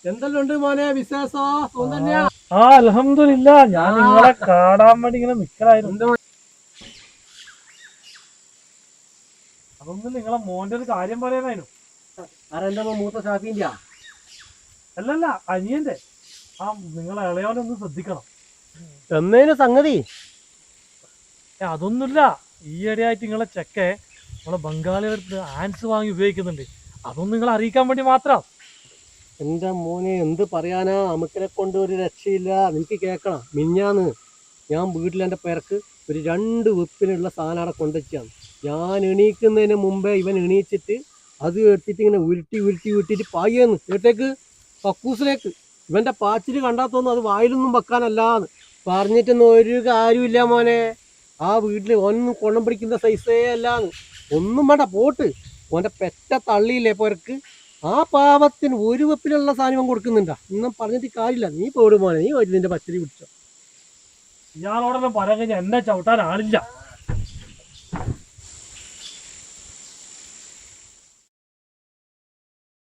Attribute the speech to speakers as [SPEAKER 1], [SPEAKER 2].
[SPEAKER 1] എന്തെല്ലാം ഉണ്ട് മോനെ വിശേഷം തന്നെയാ?
[SPEAKER 2] അൽഹംദുലില്ലാ, ഞാൻ നിങ്ങളെ കാണാൻ വേണ്ടി ഇങ്ങനെ നിക്കലായിരുന്നു. അതൊന്നും നിങ്ങളെ മോന്റെ ഒരു കാര്യം പറയാനായിരുന്നു.
[SPEAKER 1] ആരെന്താ മൂത്ത ഷാഫിന്റെയാ?
[SPEAKER 2] അല്ലല്ല, അനിയന്റെ. നിങ്ങളെ ഇളയോനൊന്ന് ശ്രദ്ധിക്കണം.
[SPEAKER 1] എന്നേനു സംഗതി?
[SPEAKER 2] അതൊന്നുമില്ല, ഈയിടെയായിട്ട് നിങ്ങളെ ചെക്കെ നമ്മളെ ബംഗാളികളടുത്ത് ആൻസ് വാങ്ങി ഉപയോഗിക്കുന്നുണ്ട്. അതൊന്നും നിങ്ങളെ അറിയിക്കാൻ വേണ്ടി മാത്രം.
[SPEAKER 1] എന്റെ മോനെ എന്ത് പറയാനാ, അമുക്കിനെ കൊണ്ട് ഒരു രക്ഷയില്ല. നിനക്ക് കേക്കണം, മിഞ്ഞാന്ന് ഞാൻ വീട്ടിൽ എൻ്റെ പേർക്ക് ഒരു 2 വെപ്പിനുള്ള സാധനം അവിടെ കൊണ്ടുവച്ചാണ്. ഞാൻ എണീക്കുന്നതിന് മുമ്പേ ഇവൻ എണീച്ചിട്ട് അത് എടുത്തിട്ട് ഇങ്ങനെ ഉരുട്ടി ഉരുട്ടി ഉരുട്ടിട്ട് പായേന്ന് കേട്ടേക്ക് കക്കൂസിലേക്ക്. ഇവന്റെ പാച്ചില് കണ്ടാത്തോന്നും അത് വായിലൊന്നും വെക്കാനല്ലാന്ന് പറഞ്ഞിട്ടൊന്നും ഒരു കാര്യമില്ല മോനെ. ആ വീട്ടിൽ ഒന്നും കൊണം പിടിക്കുന്ന സൈസേ അല്ലാന്ന്. ഒന്നും വേണ്ട പോട്ട്. ഓന്റെ പെറ്റ തള്ളിയില്ലേ പേർക്ക്, ആ പാവത്തിന് ഒരു വെപ്പിലുള്ള സാധനം കൊടുക്കുന്നുണ്ടാ. ഒന്നും പറഞ്ഞിട്ട് കാര്യമില്ല. നീ പോടും മോനെ, നീ പോയിട്ട് നിന്റെ പച്ചരി പിടിച്ചോ.
[SPEAKER 2] ഇയാളോടൊന്നും പറയാൻ കഴിഞ്ഞാൽ എന്നെ ചവിട്ടാൻ ആളില്ല.